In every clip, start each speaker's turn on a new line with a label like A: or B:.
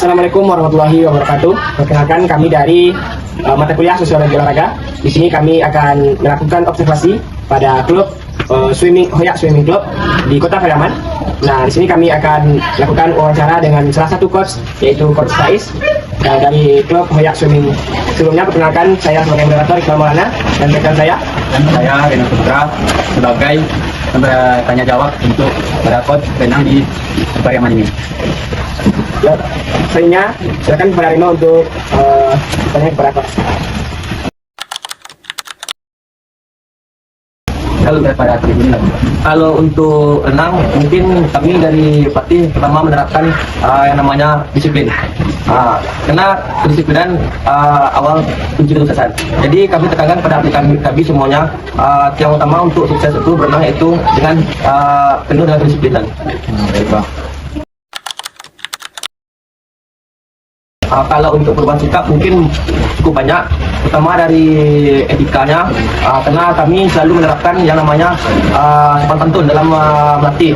A: Assalamualaikum warahmatullahi wabarakatuh. Perkenalkan kami dari mata kuliah Sosiologi Olahraga. Di sini kami akan melakukan observasi pada klub Hoyak Swimming Club di Kota Pariaman. Nah, di sini kami akan melakukan wawancara dengan salah satu coach, yaitu Coach Faiz dari klub Hoyak Swimming. Sebelumnya perkenalkan, saya sebagai moderator Iqbal Maulana dan rekan saya.
B: Dan saya Rena Putra sebagai tanya jawab untuk para coach renang di Pariaman ini.
A: Ya, selanjutnya silakan kepada Rino untuk bertanya kepada coach.
B: Kalau untuk renang, mungkin kami dari pelatih pertama menerapkan yang namanya disiplin. Karena kedisiplinan awal kunci kesuksesan. Jadi kami tekankan pada atlet kami semuanya, yang utama untuk sukses itu berenang itu dengan penuh dengan kedisiplinan. Kalau untuk perubahan sikap mungkin cukup banyak, terutama dari etikanya, karena kami selalu menerapkan yang namanya sopan santun dalam melatih,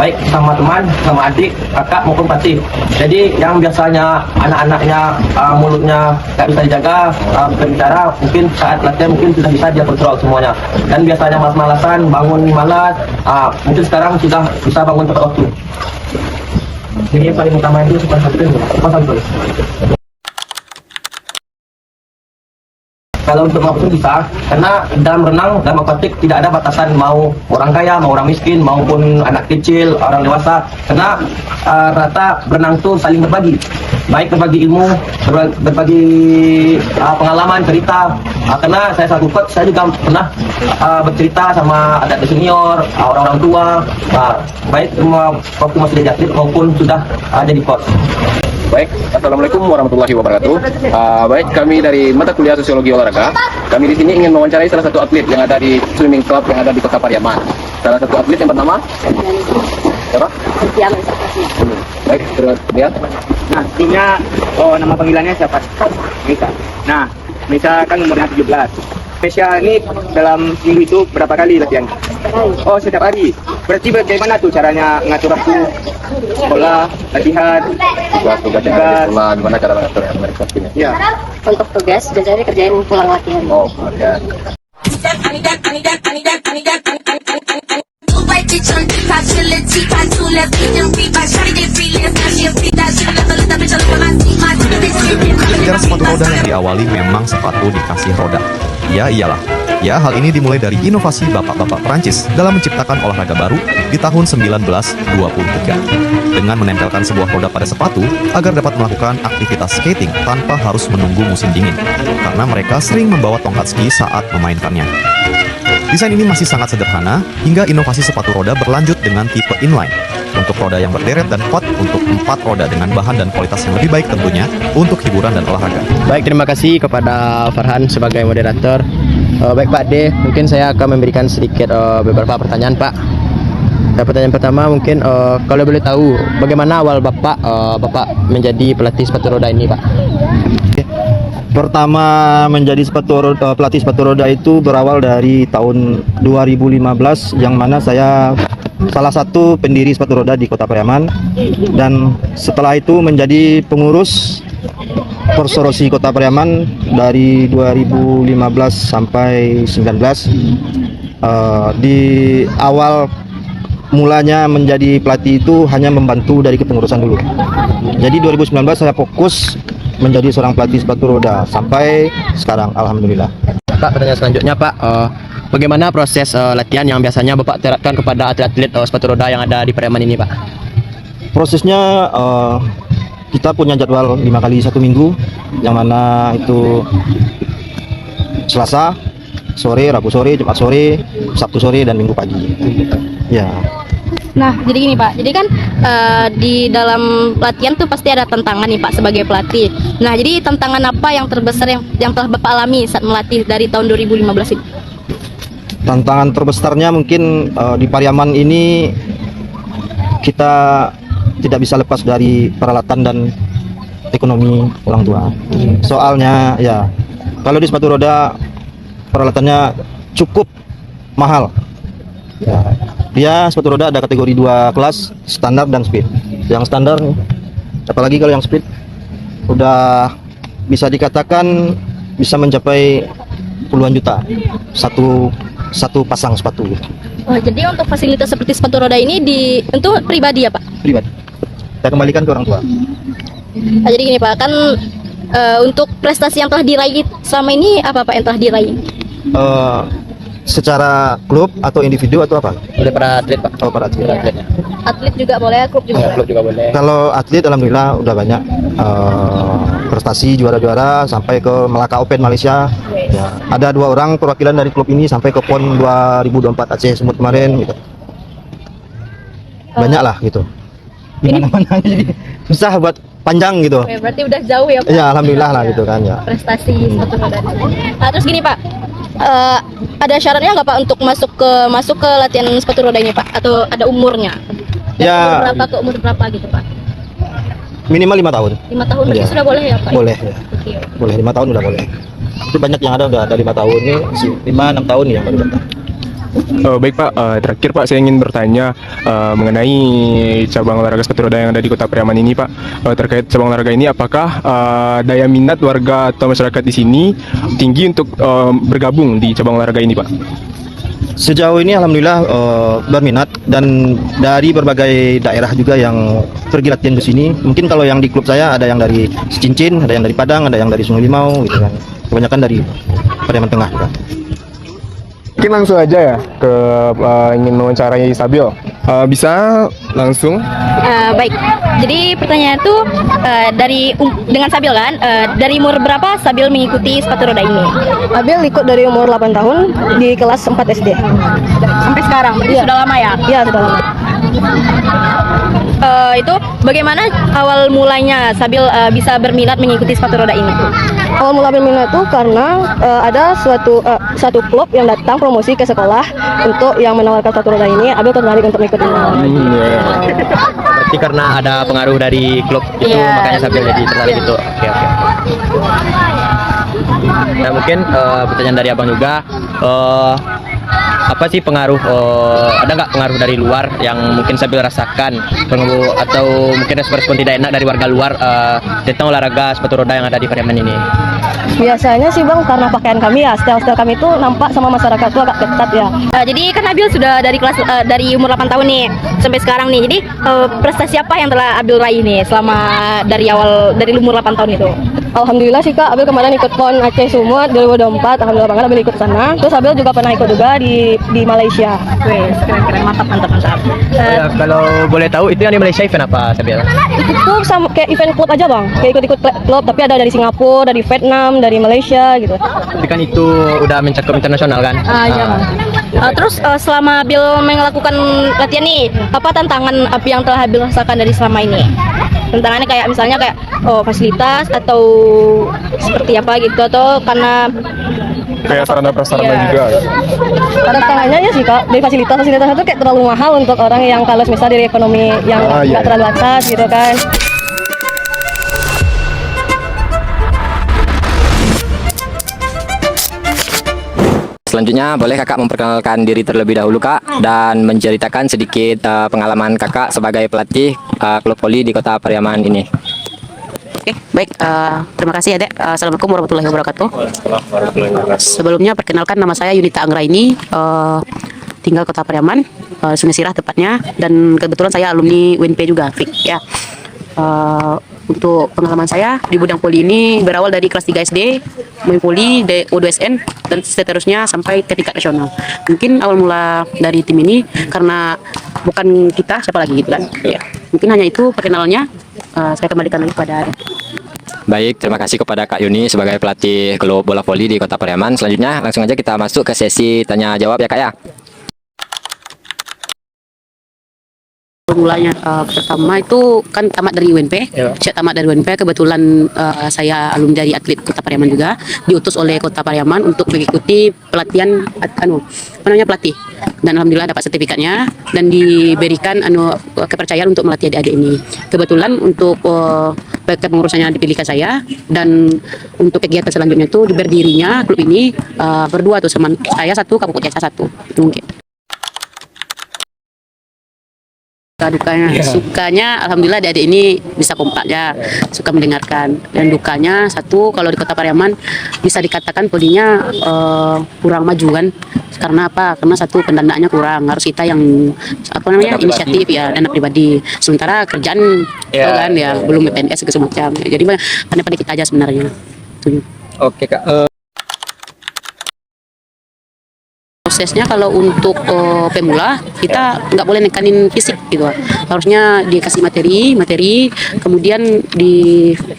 B: baik sama teman, sama adik, kakak maupun pelatih. Jadi yang biasanya anak-anaknya mulutnya tak bisa dijaga, berbicara, mungkin saat latihan mungkin sudah bisa dia kontrol semuanya. Dan biasanya malas-malasan, bangun malas, mungkin sekarang sudah bisa bangun tepat waktu.
A: Jadi yang paling utama itu sopan santun.
B: Kalau untuk maupun bisa, karena dalam renang, dalam akuatik tidak ada batasan mau orang kaya, mau orang miskin, maupun anak kecil, orang dewasa. Karena rata berenang itu saling berbagi, baik berbagi ilmu, berbagi pengalaman, cerita. Karena saya selaku coach, saya juga pernah bercerita sama adik senior, orang-orang tua, baik waktu masih jadi atlet maupun sudah jadi coach.
C: Baik, Assalamualaikum warahmatullahi wabarakatuh. Baik, kami dari mata kuliah Sosiologi Olahraga. Kami di sini ingin mewawancarai salah satu atlet yang ada di swimming club yang ada di Kota Pariaman. Salah satu atlet yang bernama siapa? Baik, terus lihat.
D: Nah, timnya, nama panggilannya siapa? Misa. Nah, Misa kan umurnya 17. Mesya ini dalam minggu itu berapa kali latihan? Oh, setiap hari. Berarti bagaimana tuh caranya ngatur waktu sekolah, latihan,
C: Tugas yang ada di sekolah, gimana cara mengatur yang mereka ini?
D: ya.
E: Untuk tugas biasanya kerjain pulang latihan.
C: Oh, ya.
F: Sejarah sepatu roda yang diawali memang sepatu dikasih roda. Ya iyalah. Ya, hal ini dimulai dari inovasi bapak-bapak Perancis dalam menciptakan olahraga baru di tahun 1923 dengan menempelkan sebuah roda pada sepatu agar dapat melakukan aktivitas skating tanpa harus menunggu musim dingin karena mereka sering membawa tongkat ski saat memainkannya. Desain ini masih sangat sederhana hingga inovasi sepatu roda berlanjut dengan tipe inline untuk roda yang berderet dan quad untuk 4 roda dengan bahan dan kualitas yang lebih baik tentunya untuk hiburan dan olahraga.
G: Baik, terima kasih kepada Farhan sebagai moderator. Baik Pak D, mungkin saya akan memberikan sedikit beberapa pertanyaan Pak. Pertanyaan pertama mungkin kalau boleh tahu bagaimana awal Bapak menjadi pelatih sepatu roda ini Pak?
H: Pertama menjadi pelatih sepatu roda itu berawal dari tahun 2015 yang mana saya salah satu pendiri sepatu roda di Kota Pariaman, dan setelah itu menjadi pengurus Persorosi Kota Pariaman dari 2015 sampai 19. Di awal mulanya menjadi pelatih itu hanya membantu dari kepengurusan dulu. Jadi 2019 saya fokus menjadi seorang pelatih sepatu roda sampai sekarang, alhamdulillah.
G: Pak, pertanyaan selanjutnya Pak, bagaimana proses latihan yang biasanya Bapak terapkan kepada atlet-atlet sepatu roda yang ada di Pariaman ini Pak?
H: Prosesnya kita punya jadwal 5 kali 1 minggu, yang mana itu Selasa sore, Rabu sore, Jumat sore, Sabtu sore, dan Minggu pagi. Ya.
E: Nah, jadi gini Pak, jadi kan di dalam latihan tuh pasti ada tantangan nih Pak sebagai pelatih. Nah, jadi tantangan apa yang terbesar yang telah Bapak alami saat melatih dari tahun 2015 itu?
H: Tantangan terbesarnya mungkin di Pariaman ini kita tidak bisa lepas dari peralatan dan ekonomi orang tua. Soalnya ya, kalau di sepatu roda peralatannya cukup mahal. Ya, dia sepatu roda ada kategori 2 kelas, standar dan speed. Yang standar, apalagi kalau yang speed udah bisa dikatakan bisa mencapai puluhan juta satu pasang sepatu
E: Oh, jadi untuk fasilitas seperti sepatu roda ini untuk pribadi ya Pak?
H: pribadi. Kita kembalikan ke orang tua.
E: Nah, jadi gini Pak, kan untuk prestasi yang telah diraih selama ini apa Pak yang telah diraih?
H: Secara klub atau individu atau apa?
G: Oleh para atlet Pak.
H: Oh, para atlet.
G: Atletnya.
E: Atlet juga boleh, klub juga.
G: Klub juga boleh.
H: Kalau atlet alhamdulillah udah banyak prestasi juara-juara sampai ke Melaka Open Malaysia. Ya, ada 2 orang perwakilan dari klub ini sampai ke PON 2024 Aceh Sumut kemarin gitu. Banyak lah gitu. Gimana jadi susah buat panjang gitu.
E: Oke, berarti udah jauh ya Pak?
H: Ya alhamdulillah lah gitu kan ya.
E: Prestasi sepatu roda. Nah, terus gini Pak, ada syaratnya nggak Pak untuk masuk ke latihan sepatu roda ini Pak? Atau ada umurnya? Dari
H: Ya.
E: umur berapa ke umur berapa gitu Pak?
H: Minimal 5 tahun.
E: 5 tahun berarti
H: Iya.
E: sudah boleh ya Pak?
H: Boleh ya.
E: Oke.
H: Boleh 5 tahun udah boleh. Itu banyak yang ada udah dari 5 tahun ini 5-6 tahun yang baru datang.
I: Baik Pak, terakhir Pak saya ingin bertanya mengenai cabang olahraga sepatu roda yang ada di Kota Pariaman ini Pak. Terkait cabang olahraga ini, apakah daya minat warga atau masyarakat di sini tinggi untuk bergabung di cabang olahraga ini Pak?
H: Sejauh ini alhamdulillah berminat dan dari berbagai daerah juga yang pergi latihan ke sini. Mungkin kalau yang di klub saya ada yang dari Cincin, ada yang dari Padang, ada yang dari Sungai Limau gitu kan. Kebanyakan dari Pariaman Tengah juga.
I: Mungkin langsung aja ya ke ingin mewawancarai Sabil. Bisa langsung?
E: Baik, jadi pertanyaan itu dengan Sabil kan, dari umur berapa Sabil mengikuti sepatu roda ini?
J: Abil ikut dari umur 8 tahun di kelas 4 SD.
E: Sampai sekarang, berarti
J: Iya.
E: sudah lama ya?
J: Iya, sudah lama.
E: Itu bagaimana awal mulanya Sabil bisa berminat mengikuti sepatu roda ini?
J: Awal mula berminat itu karena ada suatu klub yang datang promosi ke sekolah untuk yang menawarkan sepatu roda ini. Abil tertarik untuk mengikuti.
G: Berarti karena ada pengaruh dari klub itu
E: Iya.
G: makanya Sabil jadi tertarik itu. Oke. Nah mungkin pertanyaan dari abang juga, apa sih pengaruh, ada nggak pengaruh dari luar yang mungkin Sabil rasakan, pengaruh atau mungkin respon tidak enak dari warga luar tentang olahraga sepatu roda yang ada di Pariaman ini?
J: Biasanya sih Bang, karena pakaian kami ya, style-style kami itu nampak sama masyarakat itu agak ketat ya.
E: Jadi kan Abil sudah dari umur 8 tahun nih sampai sekarang nih. Jadi prestasi apa yang telah Abil raih nih selama dari umur 8 tahun itu?
J: Alhamdulillah sih Kak, Abil kemarin ikut PON Aceh Sumut 2024. Alhamdulillah banget Abil ikut sana. Terus Abil juga pernah ikut juga di Malaysia.
E: Wih, keren-keren, mantap.
G: Ya, kalau boleh tahu itu yang di Malaysia event apa Sabil?
J: Itu sama kayak event klub aja Bang, kayak ikut-ikut klub, tapi ada dari Singapura, dari Vietnam, dari Malaysia gitu.
G: Tapi kan itu udah mencakup internasional kan?
E: Iya Bang. Terus selama Abil melakukan latihan nih, apa tantangan yang telah Abil rasakan dari selama ini? Tantangannya kayak misalnya fasilitas atau seperti apa gitu, atau karena
I: Kayak sarana prasarana
E: Iya.
I: juga.
J: Tantangannya ya sih Kak, dari fasilitas itu kayak terlalu mahal untuk orang yang kalau misalnya dari ekonomi yang
I: Iya.
J: nggak terlalu atas gitu kan.
K: Selanjutnya boleh kakak memperkenalkan diri terlebih dahulu kak dan menceritakan sedikit pengalaman kakak sebagai pelatih klub voli di Kota Pariaman ini.
L: Oke, baik. Terima kasih ya, Dek. Assalamualaikum warahmatullahi wabarakatuh. Sebelumnya perkenalkan, nama saya Yunita Anggraini, tinggal Kota Pariaman, Sungai Sirah tepatnya, dan kebetulan saya alumni UNP juga, Fik. Ya. Untuk pengalaman saya di bidang voli ini berawal dari kelas 3 SD, main voli U2SN dan seterusnya sampai ke tingkat nasional. Mungkin awal mula dari tim ini karena bukan kita, siapa lagi gitu kan. Ya. Mungkin hanya itu perkenalannya. Saya kembalikan lagi pada Ade.
K: Baik, terima kasih kepada Kak Yuni sebagai pelatih klub bola voli di Kota Pariaman. Selanjutnya langsung aja kita masuk ke sesi tanya jawab ya kak ya.
L: Mulanya pertama itu kan tamat dari UNP. Saya tamat dari UNP, kebetulan saya alumni dari atlet Kota Pariaman juga, diutus oleh Kota Pariaman untuk mengikuti pelatihan pelatih, dan alhamdulillah dapat sertifikatnya dan diberikan kepercayaan untuk melatih adik-adik ini. Kebetulan untuk kepengurusannya dipilihkan saya, dan untuk kegiatan selanjutnya itu berdirinya klub ini berdua tuh, sama saya satu, Kapuk Jasa satu, itu mungkin. Dukanya, sukanya alhamdulillah adik-adik ini bisa kompak ya, suka mendengarkan. Dan dukanya satu, kalau di Kota Pariaman bisa dikatakan polinya kurang maju kan. Karena apa? Karena satu pendanaannya kurang, harus kita yang inisiatif ya, dana pribadi. Sementara kerjaan tahu kan ya belum PNS ke semacam. Jadi pandai-pandai kita aja sebenarnya. Tujuh.
K: Oke Kak.
L: Prosesnya kalau untuk pemula kita nggak boleh nekanin fisik gitu, harusnya dikasih materi, kemudian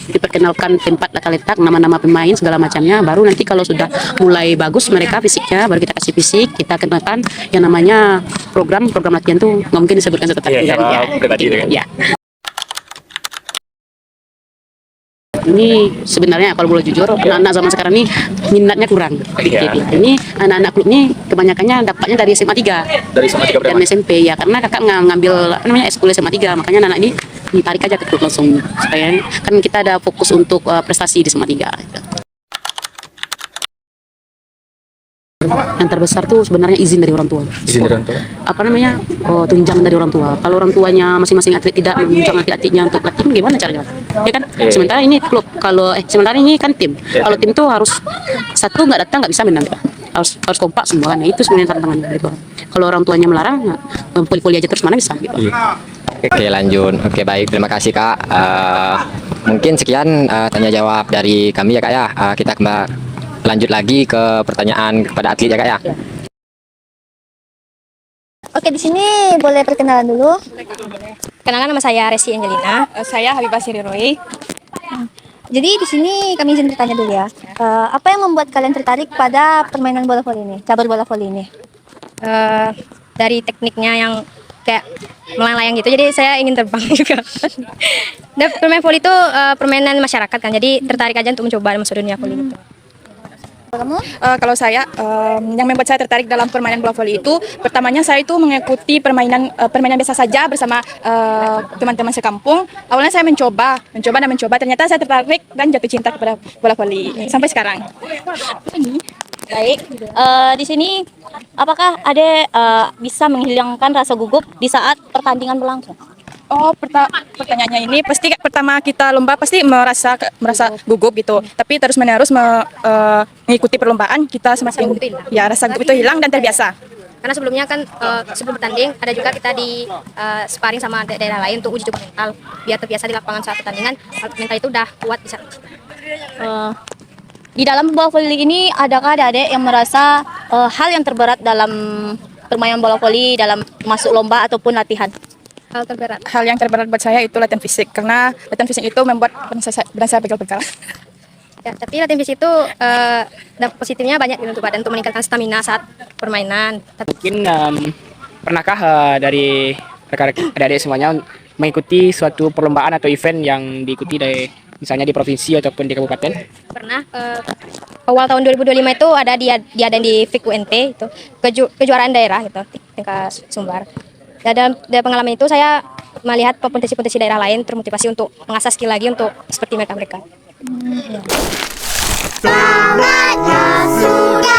L: diperkenalkan tempat letak, nama-nama pemain segala macamnya, baru nanti kalau sudah mulai bagus mereka fisiknya, baru kita kasih fisik, kita kenalkan yang namanya program latihan tuh nggak mungkin disebutkan satu-satu ya. Ini sebenarnya kalau boleh jujur anak-anak zaman sekarang ini minatnya kurang. Ini anak-anak klub ini kebanyakannya dapatnya dari SMA 3.
C: Dari SMA 3
L: dan SMP ya, karena kakak ngambil ekskul SMA 3, makanya anak ini ditarik aja ke klub langsung. Supaya kan kita ada fokus untuk prestasi di SMA 3. Yang terbesar tuh sebenarnya izin dari orang tua. Tunjangan dari orang tua. Kalau orang tuanya masing-masing atlet tidak menunjang atletnya untuk tim, gimana caranya? Ya kan? Sementara ini klub, sementara ini kan tim. Kalau tim tuh harus satu nggak datang nggak bisa menang. Harus kompak semua kan. Itu sebenarnya tantangannya gitu. Kalau orang tuanya melarang, poli-poli aja terus mana bisa gitu.
K: Oke lanjut. Oke baik, terima kasih Kak. Mungkin sekian tanya jawab dari kami ya Kak ya. Kita lanjut lagi ke pertanyaan kepada atlet ya Kak ya.
J: Oke, di sini boleh perkenalan dulu.
E: Kenalan, nama saya Resi Angelina.
J: Saya Habibah Siriroy. Jadi di sini kami izin bertanya dulu ya. Apa yang membuat kalian tertarik pada permainan bola voli ini, cabur bola voli ini?
E: Dari tekniknya yang kayak melayang-layang gitu, jadi saya ingin terbang juga. Dan permainan voli itu permainan masyarakat kan, jadi tertarik aja untuk mencoba masuk dunia voli gitu.
J: Kalau saya, yang membuat saya tertarik dalam permainan bola voli itu, pertamanya saya itu mengikuti permainan biasa saja bersama teman-teman sekampung. Awalnya saya mencoba, ternyata saya tertarik dan jatuh cinta kepada bola voli sampai sekarang.
E: Baik, di sini apakah Ade bisa menghilangkan rasa gugup di saat pertandingan berlangsung?
J: Oh, pertanyaannya ini pasti pertama kita lomba pasti merasa gugup gitu. Tapi terus-menerus mengikuti perlombaan kita semakin rasa gugup itu hilang dan terbiasa.
E: Karena sebelumnya kan sebelum bertanding ada juga kita di sparring sama daerah lain untuk uji coba mental biar terbiasa di lapangan saat pertandingan, mental itu udah kuat bisa.
J: Di dalam bola voli ini adakah adik yang merasa hal yang terberat dalam permainan bola voli dalam masuk lomba ataupun latihan? Hal yang terberat buat saya itu latihan fisik, karena latihan fisik itu membuat badan saya pegal-pegal.
E: Ya, tapi latihan fisik itu dampak positifnya banyak untuk badan, untuk meningkatkan stamina saat permainan.
A: Mungkin pernahkah dari rekan-rekan adik-adik semuanya mengikuti suatu perlombaan atau event yang diikuti dari misalnya di provinsi ataupun di kabupaten?
E: Pernah awal tahun 2025 itu ada diadain di FIK UNT itu kejuaraan daerah gitu tingkat Sumbar. Dan dari pengalaman itu saya melihat potensi-potensi daerah lain, termotivasi untuk mengasah skill lagi untuk seperti mereka.
M: Saatnya sudah